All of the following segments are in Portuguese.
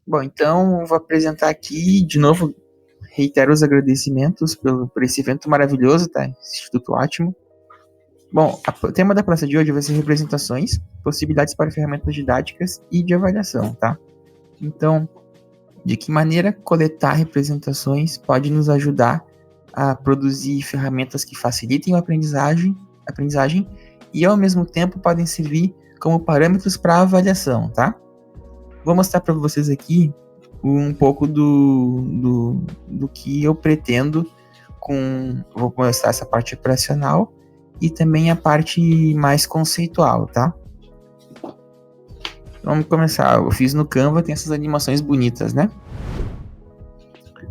Bom, então eu vou apresentar aqui de novo, reitero os agradecimentos por esse evento maravilhoso, tá? Esse instituto ótimo. Bom, o tema da classe de hoje vai ser representações, possibilidades para ferramentas didáticas e de avaliação, tá? Então, de que maneira coletar representações pode nos ajudar a produzir ferramentas que facilitem a aprendizagem e ao mesmo tempo podem servir como parâmetros para avaliação, tá? Vou mostrar para vocês aqui um pouco do que eu pretendo com. Vou mostrar essa parte operacional e também a parte mais conceitual, tá? Vamos começar. Eu fiz no Canva, tem essas animações bonitas, né?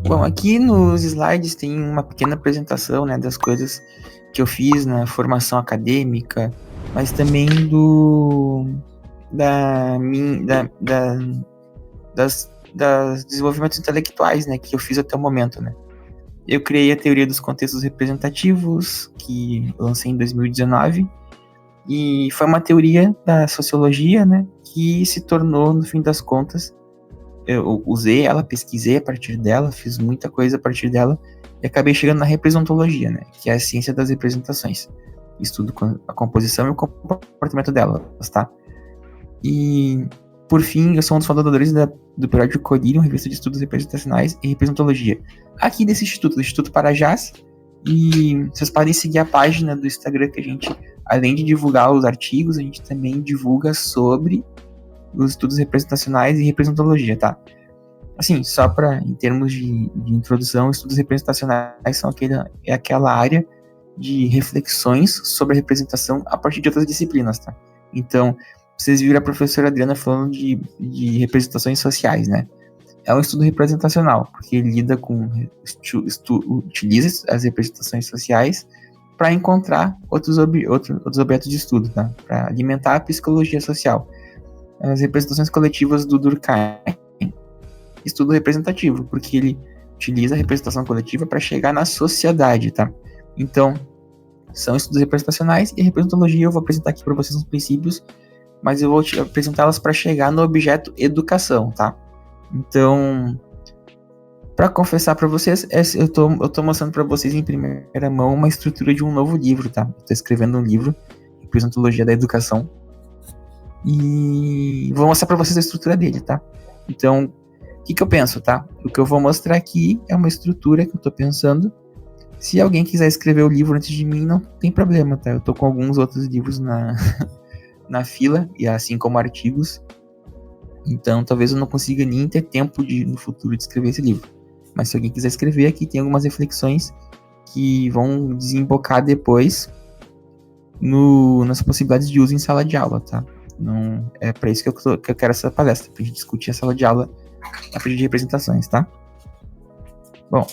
Bom, aqui nos slides tem uma pequena apresentação, né, das coisas que eu fiz na formação acadêmica, mas também das desenvolvimentos intelectuais, né, que eu fiz até o momento, né. Eu criei a teoria dos contextos representativos, que lancei em 2019, e foi uma teoria da sociologia, né, que se tornou, no fim das contas, eu usei ela, pesquisei a partir dela, fiz muita coisa a partir dela, e acabei chegando na representologia, né, que é a ciência das representações. Estudo a composição e o comportamento delas, tá? E, por fim, eu sou um dos fundadores do periódico Colírio, revista de estudos representacionais e representologia, aqui desse instituto, do Instituto Parajás. E vocês podem seguir a página do Instagram, que a gente, além de divulgar os artigos, a gente também divulga sobre os estudos representacionais e representologia, tá? Assim, só para, em termos de introdução, estudos representacionais são aquela área de reflexões sobre a representação a partir de outras disciplinas, tá? Então, vocês viram a professora Adriana falando de representações sociais, né? É um estudo representacional, porque ele lida com, utiliza as representações sociais para encontrar outros objetos de estudo, tá? Para alimentar a psicologia social. As representações coletivas do Durkheim, estudo representativo, porque ele utiliza a representação coletiva para chegar na sociedade, tá? Então, são estudos representacionais e a representologia eu vou apresentar aqui para vocês os princípios, mas eu vou apresentá-las para chegar no objeto educação, tá? Então, para confessar para vocês, eu tô mostrando para vocês em primeira mão uma estrutura de um novo livro, tá? Eu tô escrevendo um livro, Representologia da Educação, e vou mostrar para vocês a estrutura dele, tá? Então, o que eu penso, tá? O que eu vou mostrar aqui é uma estrutura que eu tô pensando. Se alguém quiser escrever o livro antes de mim, não tem problema, tá? Eu tô com alguns outros livros na fila, e assim como artigos. Então, talvez eu não consiga nem ter tempo no futuro de escrever esse livro. Mas se alguém quiser escrever, aqui tem algumas reflexões que vão desembocar depois nas possibilidades de uso em sala de aula, tá? Não, é para isso que eu quero essa palestra, pra gente discutir a sala de aula a partir de representações, tá? Bom,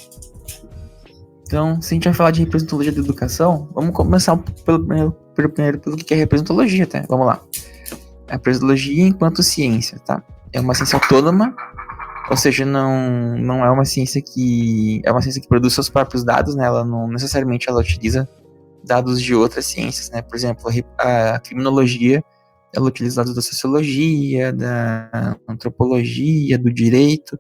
então, se a gente vai falar de representologia da educação, vamos começar primeiro pelo que é representologia, tá? Vamos lá. A representologia enquanto ciência, tá? É uma ciência autônoma, ou seja, não é uma ciência que produz seus próprios dados, né? Ela não necessariamente ela utiliza dados de outras ciências, né? Por exemplo, a criminologia, ela utiliza dados da sociologia, da antropologia, do direito,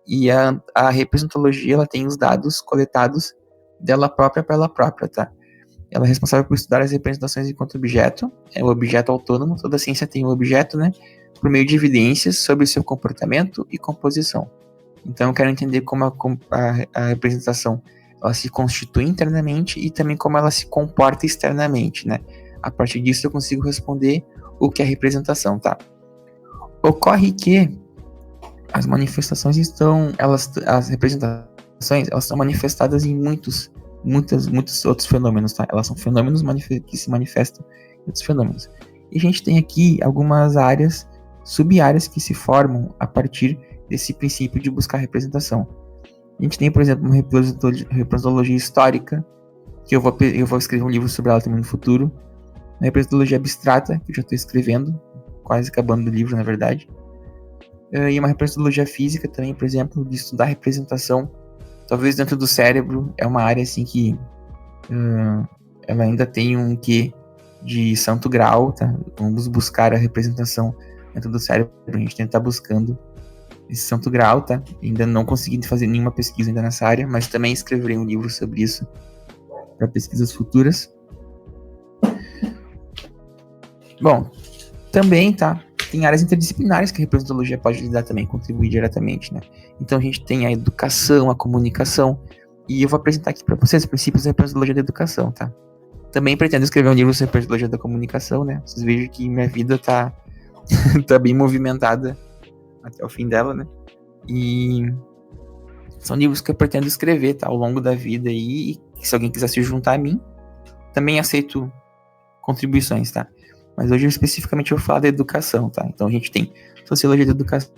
e a representologia, ela tem os dados coletados dela própria para ela própria, tá? Ela é responsável por estudar as representações enquanto objeto, é o objeto autônomo, toda ciência tem um objeto, né? Por meio de evidências sobre seu comportamento e composição. Então eu quero entender como a representação ela se constitui internamente e também como ela se comporta externamente, né? A partir disso eu consigo responder o que é representação, tá? Ocorre que as manifestações as representações, elas são manifestadas em muitos outros fenômenos, tá? Elas são fenômenos que se manifestam em outros fenômenos. E a gente tem aqui algumas sub-áreas que se formam a partir desse princípio de buscar representação. A gente tem, por exemplo, uma representologia histórica, que eu vou escrever um livro sobre ela também no futuro. Uma representologia abstrata, que eu já estou escrevendo, quase acabando o livro, na verdade. E uma representologia física também, por exemplo, de estudar representação, talvez dentro do cérebro. É uma área assim que ela ainda tem um quê de santo grau, tá? Vamos buscar a representação dentro do cérebro, a gente tentar buscando esse santo grau, tá? Ainda não consegui fazer nenhuma pesquisa ainda nessa área, mas também escreverei um livro sobre isso para pesquisas futuras. Bom, também, tá? Tem áreas interdisciplinares que a representologia pode lidar também, contribuir diretamente, né? Então a gente tem a educação, a comunicação, e eu vou apresentar aqui para vocês os princípios da representologia da educação, tá? Também pretendo escrever um livro sobre representologia da comunicação, né? Vocês vejam que minha vida tá bem movimentada até o fim dela, né? E são livros que eu pretendo escrever, tá? Ao longo da vida aí, e se alguém quiser se juntar a mim, também aceito contribuições, tá? Mas hoje especificamente eu vou falar da educação, tá? Então a gente tem sociologia da educação,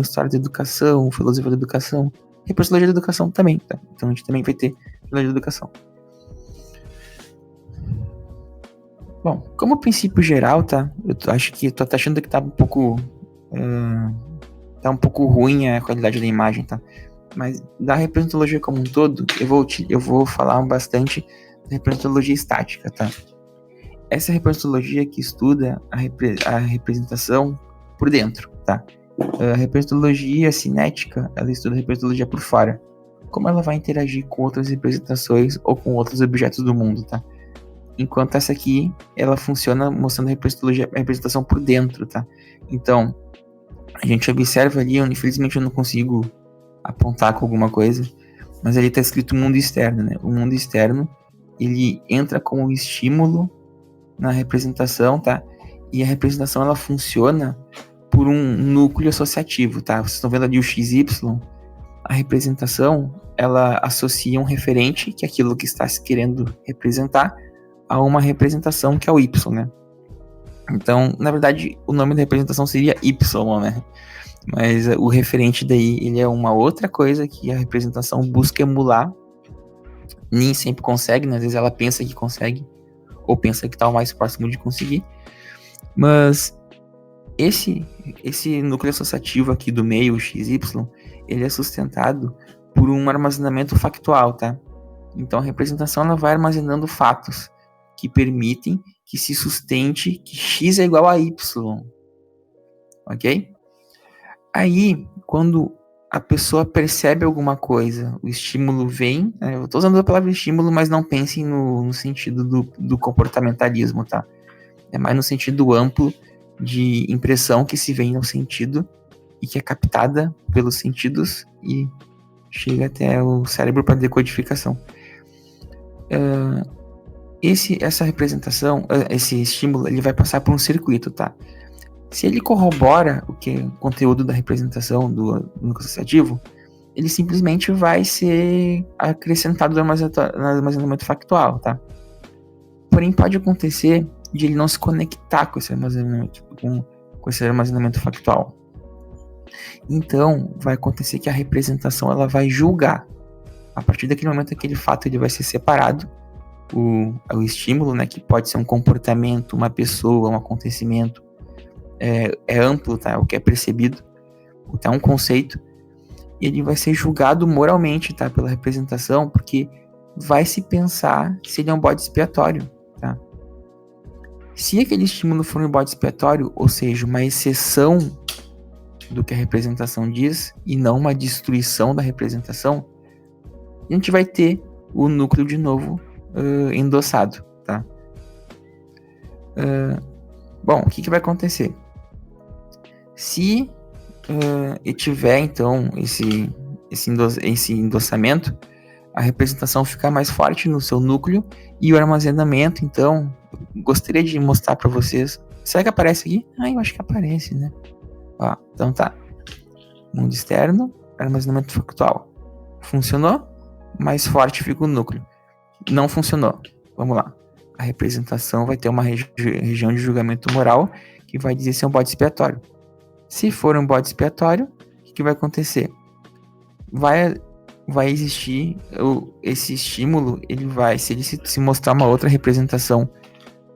história da educação, filosofia da educação, e psicologia da educação também, tá? Então a gente também vai ter filosofia da educação. Bom, como princípio geral, tá? Eu acho que eu tô até achando que tá um pouco ruim a qualidade da imagem, tá? Mas da representologia como um todo, eu vou falar bastante da representologia estática, tá? Essa representologia que estuda a representação por dentro, tá? A representologia cinética, ela estuda a representologia por fora. Como ela vai interagir com outras representações ou com outros objetos do mundo, tá? Enquanto essa aqui, ela funciona mostrando a representação por dentro, tá? Então, a gente observa ali, infelizmente eu não consigo apontar com alguma coisa, mas ali tá escrito mundo externo, né? O mundo externo, ele entra como estímulo na representação, tá? E a representação, ela funciona por um núcleo associativo, tá? Vocês estão vendo ali o XY, a representação, ela associa um referente, que é aquilo que está se querendo representar, a uma representação que é o Y, né? Então, na verdade, o nome da representação seria Y, né? Mas o referente daí, ele é uma outra coisa que a representação busca emular. Nem sempre consegue, né? Às vezes ela pensa que consegue, ou pensa que está o mais próximo de conseguir. Mas esse núcleo associativo aqui do meio, o XY, ele é sustentado por um armazenamento factual, tá? Então a representação, ela vai armazenando fatos que permitem que se sustente que X é igual a Y. Ok? Aí, quando a pessoa percebe alguma coisa, o estímulo vem, né? Eu estou usando a palavra estímulo, mas não pensem no sentido do comportamentalismo, tá? É mais no sentido amplo de impressão que se vem no sentido e que é captada pelos sentidos e chega até o cérebro para decodificação. Essa representação, esse estímulo, ele vai passar por um circuito, tá? Se ele corrobora o conteúdo da representação do núcleo associativo, ele simplesmente vai ser acrescentado no armazenamento factual, tá? Porém, pode acontecer de ele não se conectar com esse armazenamento, com esse armazenamento factual. Então, vai acontecer que a representação, ela vai julgar. A partir daquele momento, aquele fato ele vai ser separado, o estímulo, né, que pode ser um comportamento, uma pessoa, um acontecimento, é amplo, tá? O que é percebido, até um conceito, e ele vai ser julgado moralmente, tá? Pela representação, porque vai se pensar se ele é um bode expiatório, tá? Se aquele estímulo for um bode expiatório, ou seja, uma exceção do que a representação diz e não uma destruição da representação, a gente vai ter o núcleo de novo endossado, tá? Bom, o que vai acontecer? Se tiver, então, esse endossamento, a representação fica mais forte no seu núcleo e o armazenamento, então, gostaria de mostrar para vocês. Será que aparece aqui? Eu acho que aparece, né? Ó, então tá. Mundo externo, armazenamento factual. Funcionou? Mais forte fica o núcleo. Não funcionou. Vamos lá. A representação vai ter uma região de julgamento moral que vai dizer se é um bode expiatório. Se for um bode expiatório, o que vai acontecer? Vai existir esse estímulo, se ele se mostrar uma outra representação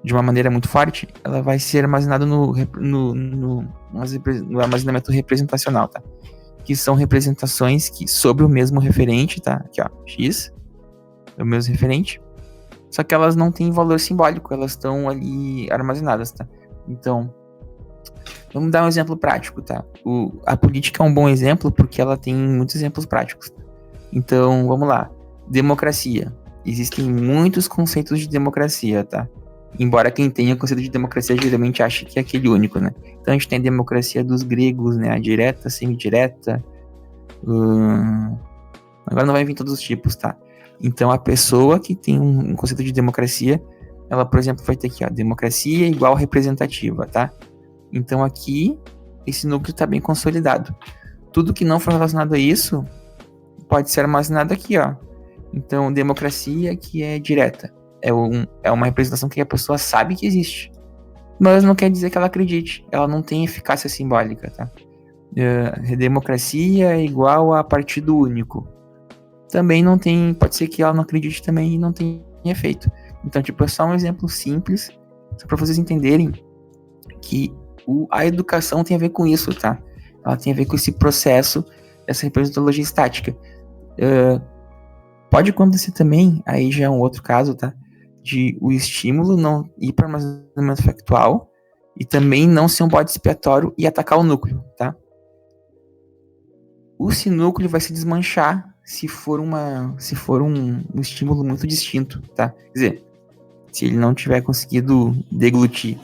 de uma maneira muito forte, ela vai ser armazenada no armazenamento representacional, tá? Que são representações sobre o mesmo referente, tá? Aqui, ó, X, é o mesmo referente, só que elas não têm valor simbólico, elas estão ali armazenadas, tá? Então, Vamos dar um exemplo prático, tá? A política é um bom exemplo porque ela tem muitos exemplos práticos. Então, vamos lá. Democracia. Existem muitos conceitos de democracia, tá? Embora quem tenha o conceito de democracia geralmente ache que é aquele único, né? Então a gente tem a democracia dos gregos, né? A direta, semidireta. Agora não vai vir todos os tipos, tá? Então a pessoa que tem um conceito de democracia, ela, por exemplo, vai ter aqui, ó, democracia igual representativa, tá? Então aqui, esse núcleo está bem consolidado. Tudo que não for relacionado a isso, pode ser armazenado aqui, ó. Então, democracia que é direta. É uma representação que a pessoa sabe que existe. Mas não quer dizer que ela acredite. Ela não tem eficácia simbólica, tá? Democracia é igual a partido único. Também não tem... Pode ser que ela não acredite também e não tenha efeito. Então, tipo, é só um exemplo simples, só para vocês entenderem que a educação tem a ver com isso, tá? Ela tem a ver com esse processo, essa representologia estática. Pode acontecer também, aí já é um outro caso, tá? De o estímulo não ir para armazenamento factual e também não ser um bode expiatório e atacar o núcleo, tá? O sinúcleo vai se desmanchar se for um estímulo muito distinto, tá? Quer dizer, se ele não tiver conseguido deglutir.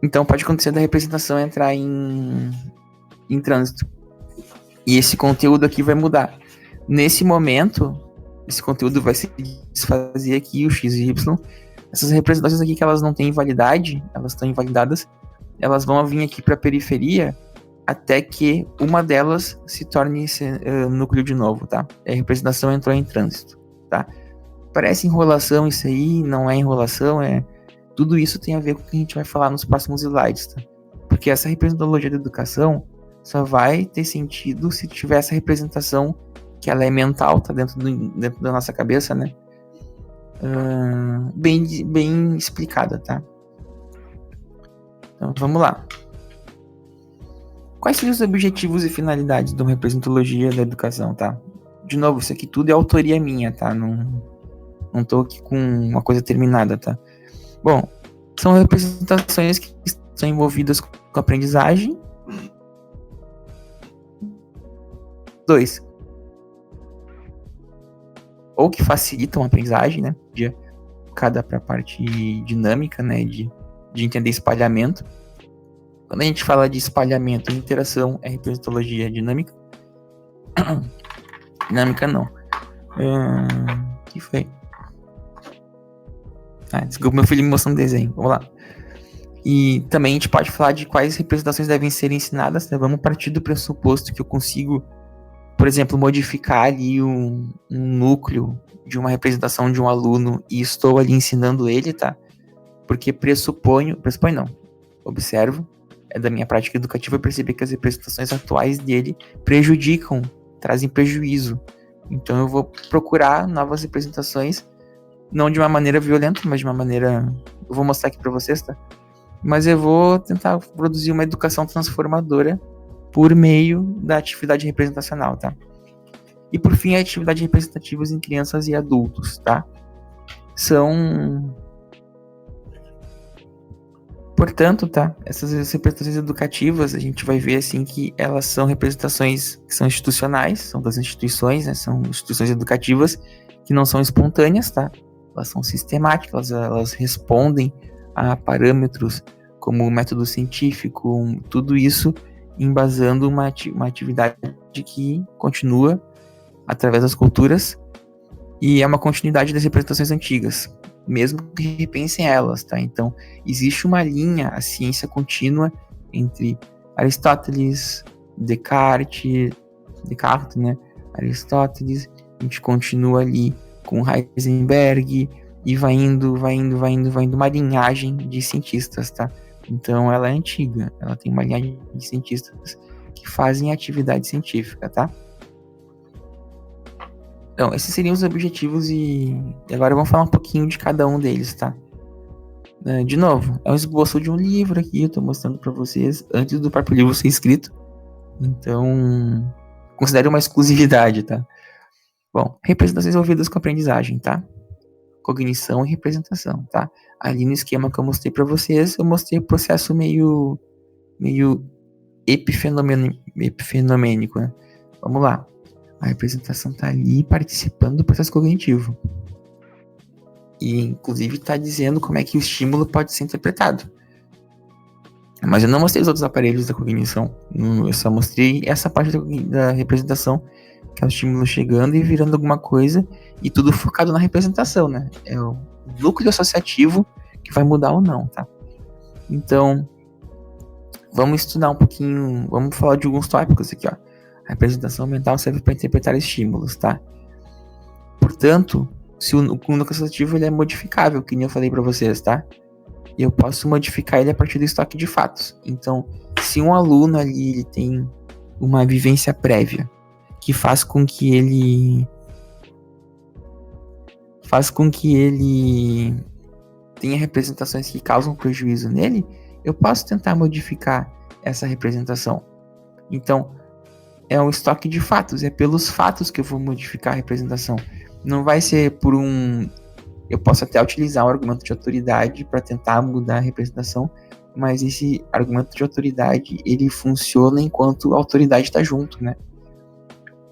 Então pode acontecer da representação entrar em trânsito. E esse conteúdo aqui vai mudar. Nesse momento, esse conteúdo vai se desfazer aqui, o X e o Y. Essas representações aqui que elas não têm validade, elas estão invalidadas, elas vão vir aqui para a periferia até que uma delas se torne núcleo de novo, tá? A representação entrou em trânsito, tá? Parece enrolação isso aí, não é enrolação, tudo isso tem a ver com o que a gente vai falar nos próximos slides, tá? Porque essa representologia da educação só vai ter sentido se tiver essa representação que ela é mental, tá dentro da nossa cabeça, né? Bem explicada, tá? Então, vamos lá. Quais seriam os objetivos e finalidades de uma representologia da educação, tá? De novo, isso aqui tudo é autoria minha, tá? Não tô aqui com uma coisa terminada, tá? Bom, são representações que estão envolvidas com a aprendizagem. 2. Ou que facilitam a aprendizagem, né? Cada para a parte dinâmica, né? De entender espalhamento. Quando a gente fala de espalhamento e interação, é representologia dinâmica. Dinâmica não. Que foi? Desculpa, meu filho me mostrando um desenho. Vamos lá. E também a gente pode falar de quais representações devem ser ensinadas, né? Vamos partir do pressuposto que eu consigo, por exemplo, modificar ali um núcleo de uma representação de um aluno e estou ali ensinando ele, tá? Porque pressupõe não, observo, é da minha prática educativa perceber que as representações atuais dele prejudicam, trazem prejuízo. Então eu vou procurar novas representações, não de uma maneira violenta, mas de uma maneira... Eu vou mostrar aqui para vocês, tá? Mas eu vou tentar produzir uma educação transformadora por meio da atividade representacional, tá? E por fim, a atividade representativas em crianças e adultos, tá? Portanto, tá? Essas representações educativas, a gente vai ver assim que elas são representações que são institucionais, são das instituições, né? São instituições educativas que não são espontâneas, tá? Elas são sistemáticas, elas respondem a parâmetros como o método científico, tudo isso embasando uma atividade que continua através das culturas e é uma continuidade das representações antigas, mesmo que repensem elas, tá? Então, existe uma linha, a ciência contínua entre Aristóteles, Descartes, né? Aristóteles, a gente continua ali com Heisenberg e vai indo uma linhagem de cientistas, tá? Então, ela é antiga, ela tem uma linhagem de cientistas que fazem atividade científica, tá? Então, esses seriam os objetivos e agora vamos falar um pouquinho de cada um deles, tá? De novo, é um esboço de um livro aqui, eu tô mostrando para vocês antes do próprio livro ser escrito. Então, considere uma exclusividade, tá? Bom, representações envolvidas com aprendizagem, tá? Cognição e representação, tá? Ali no esquema que eu mostrei para vocês, eu mostrei o processo meio meio epifenomênico, né? Vamos lá. A representação tá ali participando do processo cognitivo. E, inclusive, tá dizendo como é que o estímulo pode ser interpretado. Mas eu não mostrei os outros aparelhos da cognição. Eu só mostrei essa parte da representação, que é o estímulo chegando e virando alguma coisa, e tudo focado na representação, né? É o núcleo associativo que vai mudar ou não, tá? Então, vamos estudar um pouquinho, vamos falar de alguns tópicos aqui, ó. A representação mental serve para interpretar estímulos, tá? Portanto, se o núcleo associativo ele é modificável, que nem eu falei para vocês, tá? E eu posso modificar ele a partir do estoque de fatos. Então, se um aluno ali ele tem uma vivência prévia que faz com que ele tenha representações que causam prejuízo nele, eu posso tentar modificar essa representação. Então, é um estoque de fatos, é pelos fatos que eu vou modificar a representação. Não vai ser por um... Eu posso até utilizar um argumento de autoridade para tentar mudar a representação, mas esse argumento de autoridade, ele funciona enquanto a autoridade está junto, né?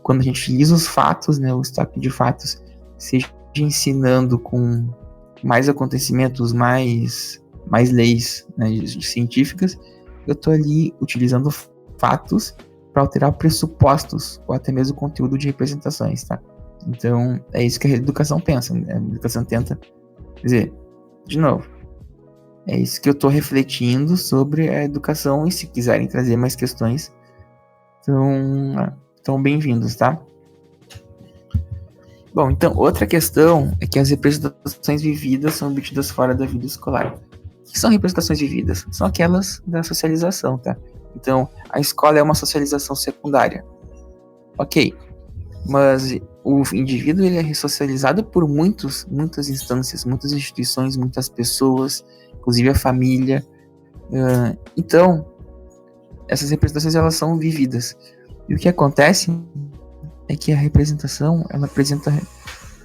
Quando a gente utiliza os fatos, né, o estoque de fatos, seja ensinando com mais acontecimentos, mais leis, né, científicas, eu estou ali utilizando fatos para alterar pressupostos ou até mesmo conteúdo de representações, tá? Então, é isso que a educação pensa, né? A educação tenta dizer, de novo, é isso que eu estou refletindo sobre a educação, e se quiserem trazer mais questões, estão bem-vindos, tá? Bom, então, outra questão é que as representações vividas são obtidas fora da vida escolar. O que são representações vividas? São aquelas da socialização, tá? Então, a escola é uma socialização secundária. Ok, mas o indivíduo ele é ressocializado por muitas instâncias, muitas instituições, muitas pessoas, inclusive a família. Então, essas representações elas são vividas. E o que acontece é que a representação, ela apresenta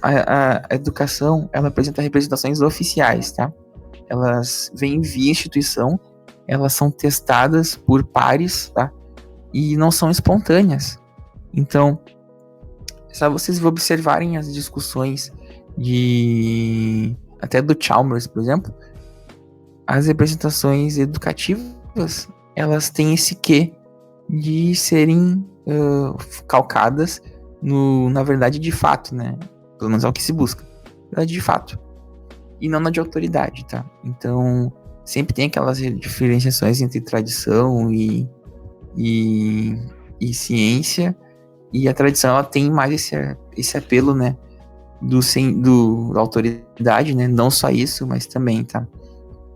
a educação, ela apresenta representações oficiais, tá? Elas vêm via instituição, elas são testadas por pares, tá? E não são espontâneas. Então, só vocês observarem as discussões até do Chalmers, por exemplo, as representações educativas, elas têm esse quê de serem calcadas na verdade de fato, né? Pelo menos é o que se busca. Verdade de fato. E não na de autoridade, tá? Então, sempre tem aquelas diferenciações entre tradição e ciência. E a tradição, ela tem mais esse apelo, né? Da autoridade, né? Não só isso, mas também, tá?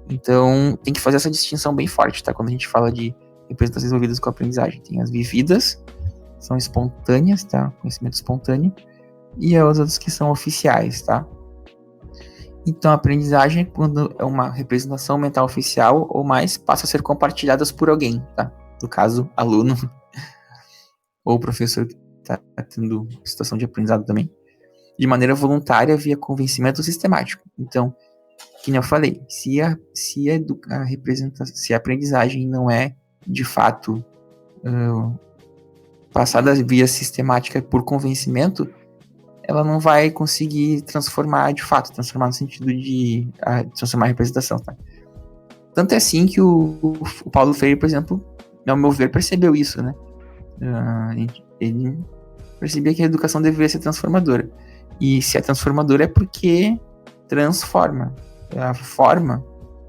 Então, tem que fazer essa distinção bem forte, tá? Quando a gente fala de representações envolvidas com a aprendizagem. Tem as vividas, são espontâneas, tá? Conhecimento espontâneo. E as outras que são oficiais, tá? Então, a aprendizagem, quando é uma representação mental oficial ou mais, passa a ser compartilhadas por alguém, tá? No caso, aluno ou professor que está tendo situação de aprendizado também, de maneira voluntária via convencimento sistemático. Então, como eu falei, se a aprendizagem não é de fato passada via sistemática por convencimento, ela não vai conseguir transformar no sentido de transformar a representação, tá? Tanto é assim que o Paulo Freire, por exemplo, ao meu ver, percebeu isso, né? Ele percebia que a educação deveria ser transformadora. E se é transformadora é porque transforma. A forma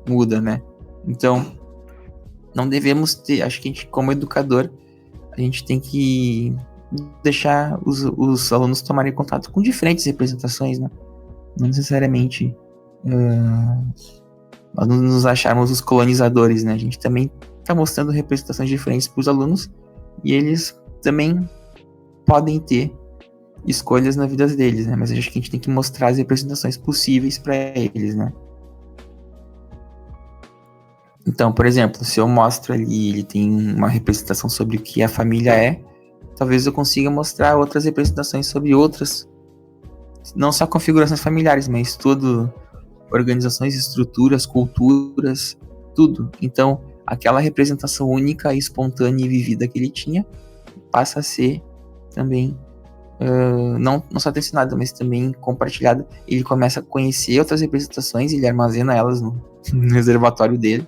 muda, né? Então, não devemos ter... Acho que a gente, como educador, a gente tem que deixar os alunos tomarem contato com diferentes representações, né? Não necessariamente nós não nos acharmos os colonizadores, né? A gente também está mostrando representações diferentes para os alunos e eles também podem ter escolhas na vida deles, né? Mas acho que a gente tem que mostrar as representações possíveis para eles, né? Então, por exemplo, se eu mostro ali, ele tem uma representação sobre o que a família é, talvez eu consiga mostrar outras representações sobre outras, não só configurações familiares, mas tudo, organizações, estruturas, culturas, tudo. Então, aquela representação única, espontânea e vivida que ele tinha passa a ser também não só tensionada, mas também compartilhada. Ele começa a conhecer outras representações, ele armazena elas no reservatório dele,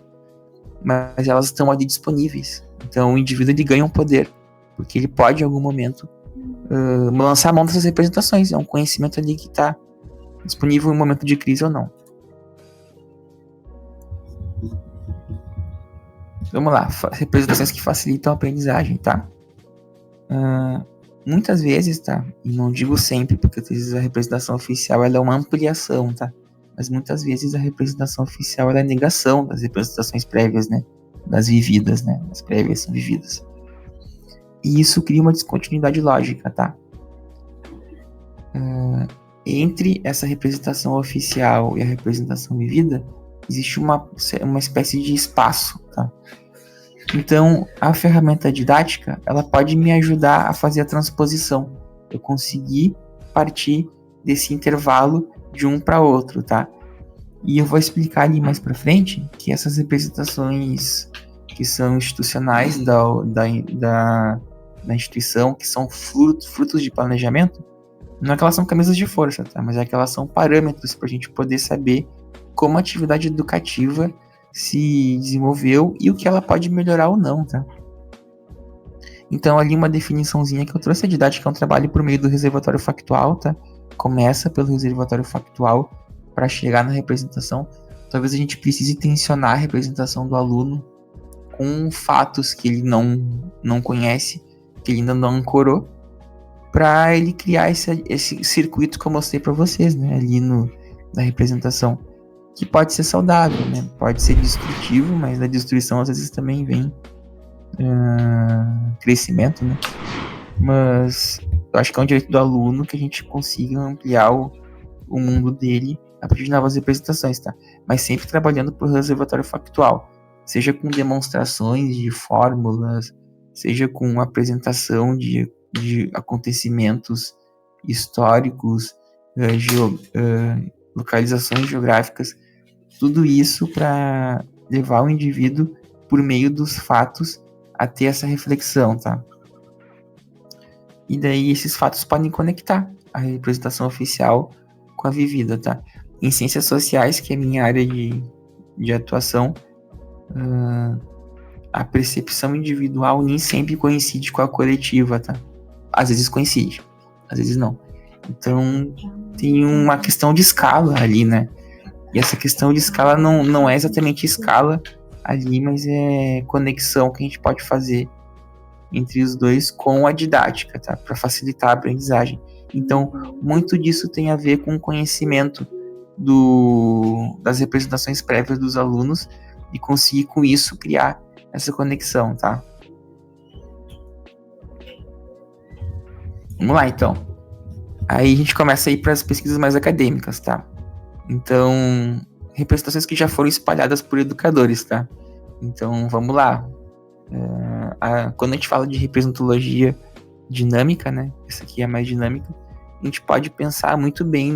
mas elas estão ali disponíveis. Então o indivíduo ele ganha um poder, porque ele pode em algum momento lançar a mão dessas representações. É um conhecimento ali que está disponível em um momento de crise ou não. Vamos lá, representações que facilitam a aprendizagem, tá? Muitas vezes, tá? E não digo sempre, porque às vezes a representação oficial ela é uma ampliação, tá? Mas muitas vezes a representação oficial ela é a negação das representações prévias, né? Das vividas, né? As prévias são vividas. E isso cria uma descontinuidade lógica, tá? Entre essa representação oficial e a representação vivida, existe uma espécie de espaço, tá? Então, a ferramenta didática, ela pode me ajudar a fazer a transposição. Eu conseguir partir desse intervalo de um para outro, tá? E eu vou explicar ali mais para frente que essas representações que são institucionais da instituição, que são frutos de planejamento, não é que elas são camisas de força, tá? Mas é que elas são parâmetros para a gente poder saber como a atividade educativa se desenvolveu e o que ela pode melhorar ou não, tá? Então, ali uma definiçãozinha que eu trouxe, a didática é um trabalho por meio do reservatório factual, tá? Começa pelo reservatório factual para chegar na representação. Talvez a gente precise tensionar a representação do aluno com fatos que ele não conhece, que ele ainda não ancorou, para ele criar esse circuito que eu mostrei para vocês, né? Ali na representação. Que pode ser saudável, né? Pode ser destrutivo, mas da destruição às vezes também vem crescimento, né? Mas eu acho que é um direito do aluno que a gente consiga ampliar o mundo dele a partir de novas representações, tá? Mas sempre trabalhando por reservatório factual, seja com demonstrações de fórmulas, seja com apresentação de acontecimentos históricos, localizações geográficas, tudo isso para levar o indivíduo, por meio dos fatos, a ter essa reflexão, tá? E daí esses fatos podem conectar a representação oficial com a vivida, tá? Em ciências sociais, que é a minha área de atuação, a percepção individual nem sempre coincide com a coletiva, tá? Às vezes coincide, às vezes não. Então, tem uma questão de escala ali, né? E essa questão de escala não é exatamente escala ali, mas é conexão que a gente pode fazer entre os dois com a didática, tá? Para facilitar a aprendizagem. Então, muito disso tem a ver com o conhecimento das representações prévias dos alunos e conseguir com isso criar essa conexão, tá? Vamos lá, então. Aí a gente começa a ir para as pesquisas mais acadêmicas, tá? Então, representações que já foram espalhadas por educadores, tá? Então, vamos lá. Quando a gente fala de representologia dinâmica, né? Essa aqui é mais dinâmica. A gente pode pensar muito bem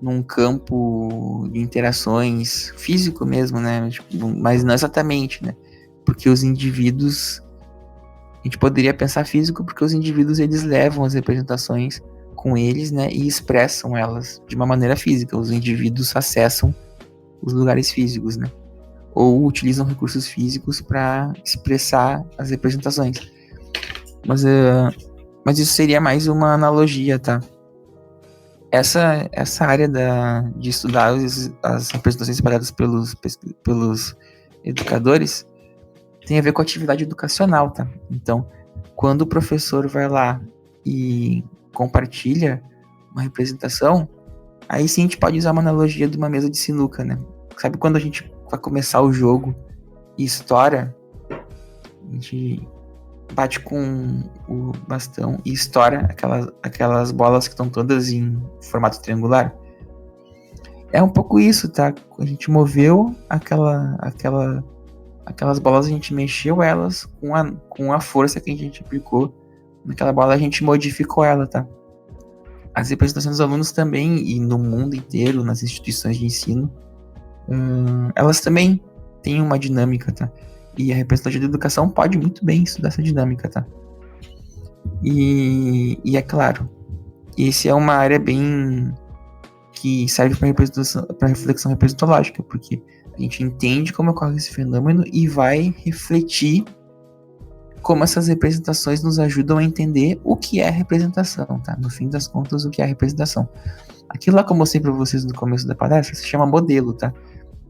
num campo de interações físico mesmo, né? Mas não exatamente, né? Porque os indivíduos... A gente poderia pensar físico porque os indivíduos, eles levam as representações com eles, né, e expressam elas de uma maneira física. Os indivíduos acessam os lugares físicos, né, ou utilizam recursos físicos para expressar as representações. Mas isso seria mais uma analogia, tá? Essa área de estudar as representações espalhadas pelos educadores tem a ver com a atividade educacional, tá? Então, quando o professor vai lá e compartilha uma representação, aí sim a gente pode usar uma analogia de uma mesa de sinuca, né? Sabe quando a gente vai começar o jogo e estoura? A gente bate com o bastão e estoura aquelas bolas que estão todas em formato triangular. É um pouco isso, tá? A gente moveu aquelas bolas, a gente mexeu elas com a força que a gente aplicou naquela bola, a gente modificou ela, tá? As representações dos alunos também, e no mundo inteiro, nas instituições de ensino, elas também tem uma dinâmica, tá? E a representologia da educação pode muito bem estudar essa dinâmica, tá? E é claro, esse é uma área bem que serve para reflexão representológica, porque a gente entende como ocorre esse fenômeno e vai refletir como essas representações nos ajudam a entender o que é representação, tá? No fim das contas, o que é representação. Aquilo lá que eu mostrei para vocês no começo da palestra se chama modelo, tá?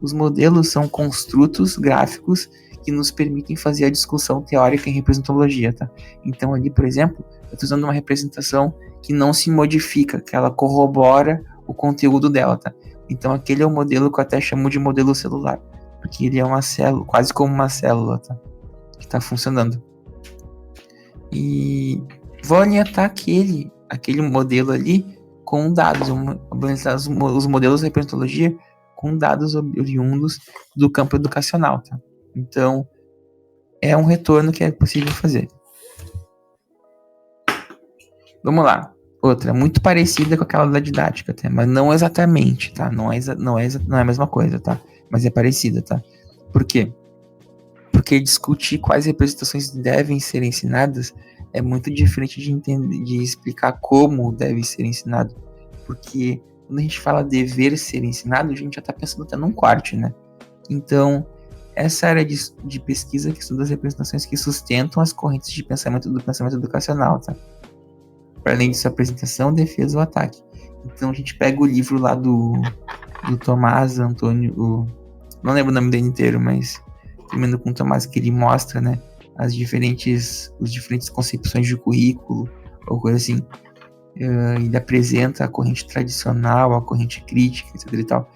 Os modelos são construtos gráficos que nos permitem fazer a discussão teórica em representologia, tá? Então ali, por exemplo, eu estou usando uma representação que não se modifica, que ela corrobora o conteúdo dela, tá? Então aquele é o modelo que eu até chamo de modelo celular, porque ele é uma célula, quase como uma célula, tá? Que está funcionando. E vou orientar aquele modelo ali com dados, os modelos de representologia com dados oriundos do campo educacional, tá? Então, é um retorno que é possível fazer. Vamos lá. Outra, muito parecida com aquela da didática, tá? Mas não exatamente, tá? Não é a mesma coisa, tá? Mas é parecida, tá? Por quê? Porque discutir quais representações devem ser ensinadas é muito diferente de explicar como deve ser ensinado. Porque quando a gente fala dever ser ensinado, a gente já está pensando até num corte, né? Então, essa área de pesquisa que estuda as representações que sustentam as correntes de pensamento do pensamento educacional, tá? Para além disso, apresentação, defesa ou ataque. Então, a gente pega o livro lá do Tomás Antônio, não lembro o nome dele inteiro, mas terminando com o Tomás, que ele mostra, né, as diferentes concepções de currículo, ou coisa assim. Ele apresenta a corrente tradicional, a corrente crítica, etc e tal.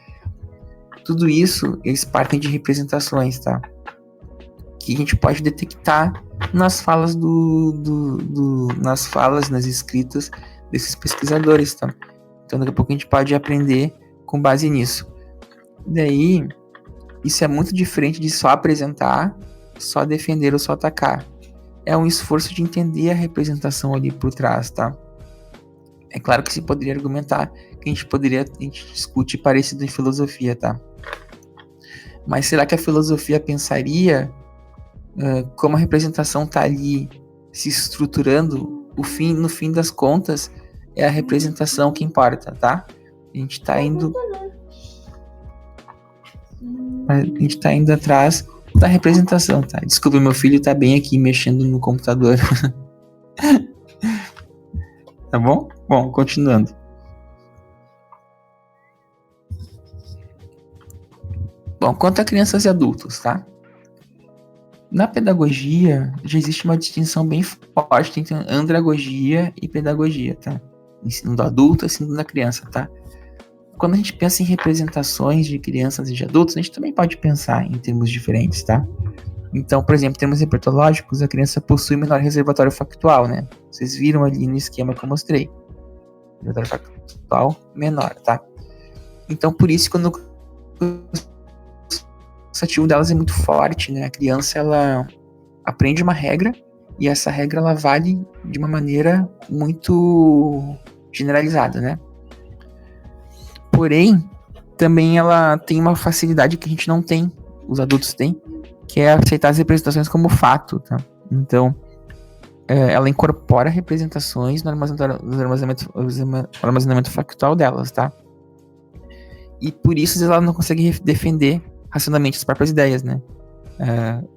Tudo isso, eles partem de representações, tá? Que a gente pode detectar nas falas nas escritas desses pesquisadores, tá? Então daqui a pouco a gente pode aprender com base nisso. Daí, isso é muito diferente de só apresentar, só defender ou só atacar. É um esforço de entender a representação ali por trás, tá? É claro que se poderia argumentar que a gente discute parecido em filosofia, tá? Mas será que a filosofia pensaria como a representação tá ali se estruturando? No fim das contas, é a representação que importa, tá? A gente tá indo atrás da representação, tá? Desculpa, meu filho tá bem aqui mexendo no computador. Tá bom? Bom, continuando. Bom, quanto a crianças e adultos, tá? Na pedagogia, já existe uma distinção bem forte entre andragogia e pedagogia, tá? Ensino do adulto e ensino da criança, tá? Quando a gente pensa em representações de crianças e de adultos, a gente também pode pensar em termos diferentes, tá? Então, por exemplo, em termos repertológicos, a criança possui menor reservatório factual, né? Vocês viram ali no esquema que eu mostrei. Reservatório factual menor, tá? Então, por isso, quando o associativo delas é muito forte, né? A criança, ela aprende uma regra e essa regra, ela vale de uma maneira muito generalizada, né? Porém, também ela tem uma facilidade que a gente não tem, os adultos têm, que é aceitar as representações como fato, tá? Então, ela incorpora representações no armazenamento factual delas, tá? E por isso ela não consegue defender racionalmente as próprias ideias, né?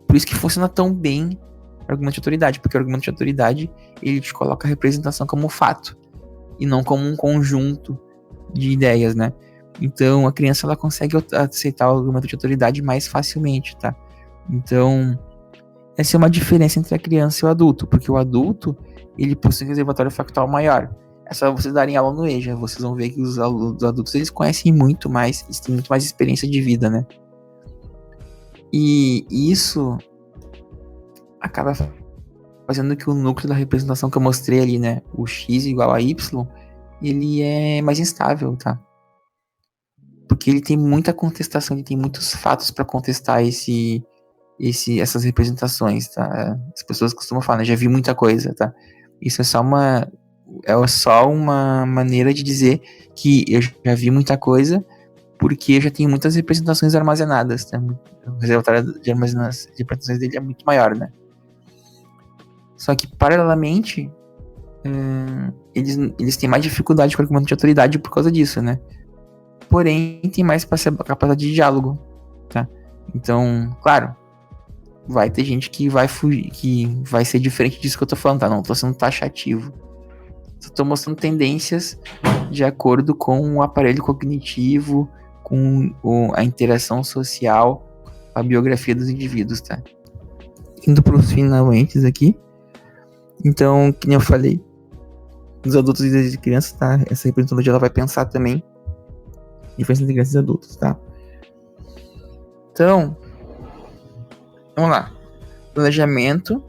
Por isso que funciona tão bem o argumento de autoridade, porque o argumento de autoridade, ele te coloca a representação como fato, e não como um conjunto de ideias, né? Então, a criança, ela consegue aceitar o argumento de autoridade mais facilmente, tá? Então, essa é uma diferença entre a criança e o adulto, porque o adulto, ele possui um reservatório factual maior. É só vocês darem aula no EJA, vocês vão ver que os adultos, eles conhecem muito mais, eles têm muito mais experiência de vida, né? E isso acaba fazendo que o núcleo da representação que eu mostrei ali, né, o x igual a y, ele é mais instável, tá? Porque ele tem muita contestação, ele tem muitos fatos para contestar essas representações, tá? As pessoas costumam falar, né? Já vi muita coisa, tá? Isso é só uma maneira de dizer que eu já vi muita coisa, porque já tem muitas representações armazenadas, tá? O reservatório de representações dele é muito maior, né? Só que, paralelamente, eles têm mais dificuldade com o argumento de autoridade por causa disso, né? Porém, tem mais capacidade de diálogo, tá? Então, claro, vai ter gente que vai fugir, que vai ser diferente disso que eu tô falando, tá? Não tô sendo taxativo. Só tô mostrando tendências de acordo com o aparelho cognitivo, com a interação social, a biografia dos indivíduos, tá? Indo pros finalmente aqui. Então, como eu falei, dos adultos e das crianças, tá? Essa representologia ela vai pensar também diferença entre crianças e adultos, tá? Então, vamos lá. Planejamento.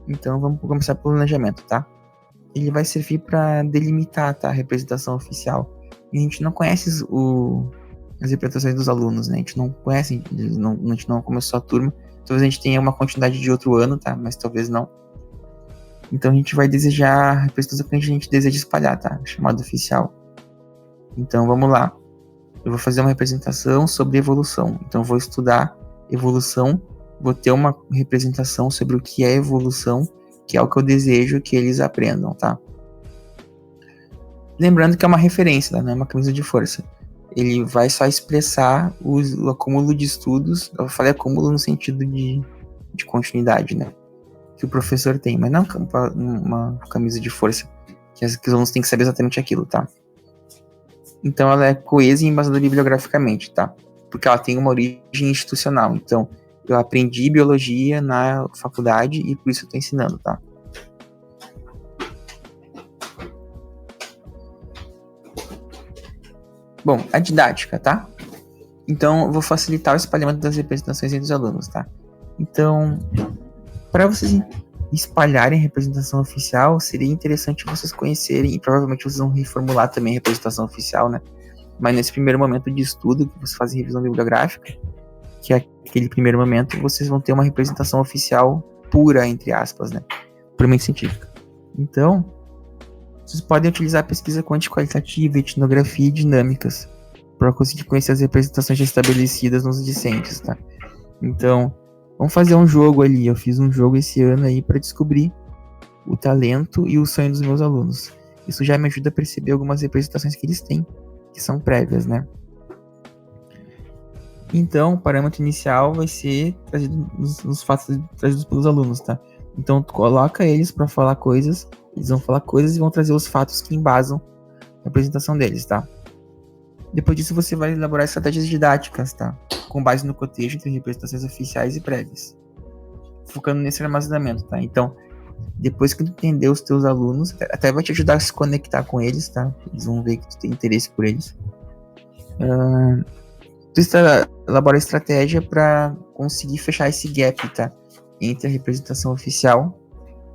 Então, vamos começar pelo planejamento, tá? Ele vai servir para delimitar, tá, a representação oficial. E a gente não conhece as representações dos alunos, né? A gente não conhece, a gente não começou a turma. Talvez a gente tenha uma quantidade de outro ano, tá? Mas talvez não. Então a gente vai desejar a representação que a gente deseja espalhar, tá? Chamada oficial. Então vamos lá. Eu vou fazer uma representação sobre evolução. Então eu vou estudar evolução, vou ter uma representação sobre o que é evolução, que é o que eu desejo que eles aprendam, tá? Lembrando que é uma referência, tá? Não é uma camisa de força. Ele vai só expressar o acúmulo de estudos. Eu falei acúmulo no sentido de continuidade, né? Que o professor tem, mas não uma camisa de força. Que os alunos têm que saber exatamente aquilo, tá? Então ela é coesa e embasada bibliograficamente, tá? Porque ela tem uma origem institucional. Então, eu aprendi biologia na faculdade e por isso eu tô ensinando, tá? Bom, a didática, tá? Então, eu vou facilitar o espalhamento das representações entre os alunos, tá? Então, para vocês espalharem a representação oficial, seria interessante vocês conhecerem, e provavelmente vocês vão reformular também a representação oficial, né? Mas nesse primeiro momento de estudo, que vocês fazem revisão bibliográfica, que é aquele primeiro momento, vocês vão ter uma representação oficial pura, entre aspas, né? Puramente científica. Então, vocês podem utilizar a pesquisa quanti-qualitativa, etnografia e dinâmicas para conseguir conhecer as representações já estabelecidas nos discentes, tá? Então, vamos fazer um jogo ali. Eu fiz um jogo esse ano aí para descobrir o talento e o sonho dos meus alunos. Isso já me ajuda a perceber algumas representações que eles têm, que são prévias, né? Então, o parâmetro inicial vai ser trazido nos fatos trazidos pelos alunos, tá? Então, tu coloca eles para falar coisas, eles vão falar coisas e vão trazer os fatos que embasam a apresentação deles, tá? Depois disso, você vai elaborar estratégias didáticas, tá? Com base no cotejo entre representações oficiais e prévias. Focando nesse armazenamento, tá? Então, depois que tu entender os teus alunos, até vai te ajudar a se conectar com eles, tá? Eles vão ver que tu tem interesse por eles. Tu elabora estratégia para conseguir fechar esse gap, tá? Entre a representação oficial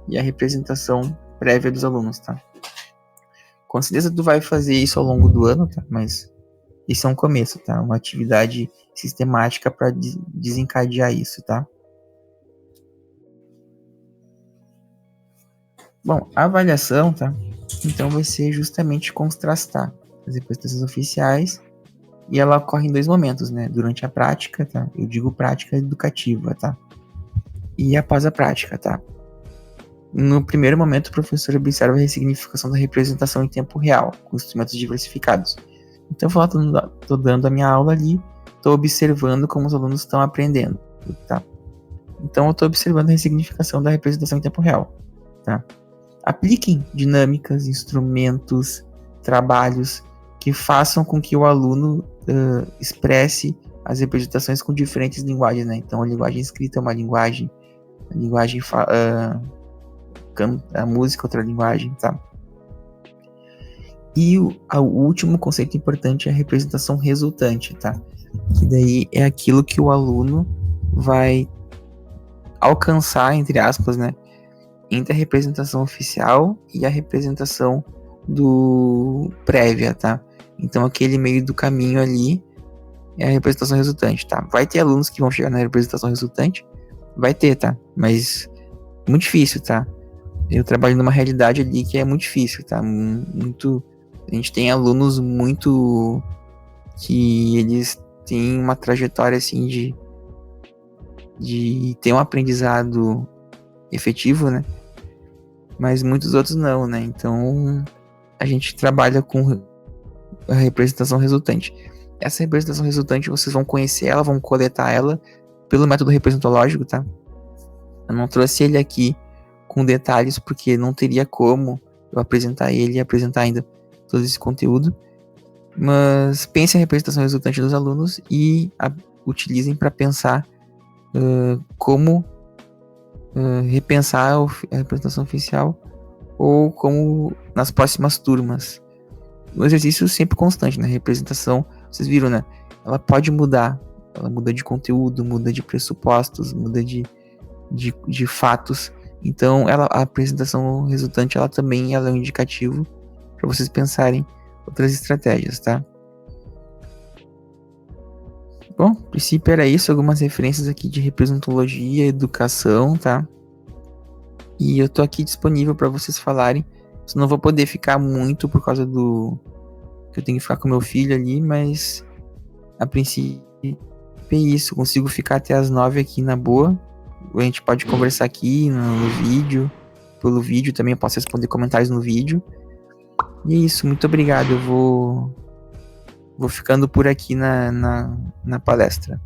e a representação prévia dos alunos, tá? Com certeza tu vai fazer isso ao longo do ano, tá? Mas isso é um começo, tá? Uma atividade sistemática para desencadear isso, tá? Bom, a avaliação, tá? Então vai ser justamente contrastar as representações oficiais e ela ocorre em dois momentos, né? Durante a prática, tá? Eu digo prática educativa, tá? E após a prática, tá? No primeiro momento, o professor observa a ressignificação da representação em tempo real, com instrumentos diversificados. Então, eu tô dando a minha aula ali, tô observando como os alunos estão aprendendo, tá? Então, eu tô observando a ressignificação da representação em tempo real, tá? Apliquem dinâmicas, instrumentos, trabalhos que façam com que o aluno expresse as representações com diferentes linguagens, né? Então, a linguagem escrita é uma linguagem, a música é outra linguagem, tá? E o último conceito importante é a representação resultante, tá? Que daí é aquilo que o aluno vai alcançar, entre aspas, né? Entre a representação oficial e a representação do prévia, tá? Então aquele meio do caminho ali é a representação resultante, tá? Vai ter alunos que vão chegar na representação resultante? Vai ter, tá? Mas muito difícil, tá? Eu trabalho numa realidade ali que é muito difícil, tá? A gente tem alunos muito que eles têm uma trajetória assim de ter um aprendizado efetivo, né? Mas muitos outros não, né? Então a gente trabalha com a representação resultante. Essa representação resultante vocês vão conhecer ela, vão coletar ela pelo método representológico, tá? Eu não trouxe ele aqui com detalhes porque não teria como eu apresentar ele e apresentar ainda todo esse conteúdo. Mas pensem a representação resultante dos alunos e utilizem para pensar como repensar a representação oficial ou como nas próximas turmas. Um exercício sempre constante, né? Representação, vocês viram, né? Ela pode mudar. Ela muda de conteúdo, muda de pressupostos, muda de fatos. Então, a apresentação resultante, ela também ela é um indicativo para vocês pensarem outras estratégias, tá? Bom, a princípio era isso, algumas referências aqui de representologia, educação, tá? E eu tô aqui disponível para vocês falarem. Eu não vou poder ficar muito por causa do que eu tenho que ficar com meu filho ali, mas a princípio é isso, eu consigo ficar até as 9 aqui na boa. A gente pode conversar aqui no vídeo, pelo vídeo também eu posso responder comentários no vídeo. E é isso, muito obrigado, eu vou ficando por aqui na palestra.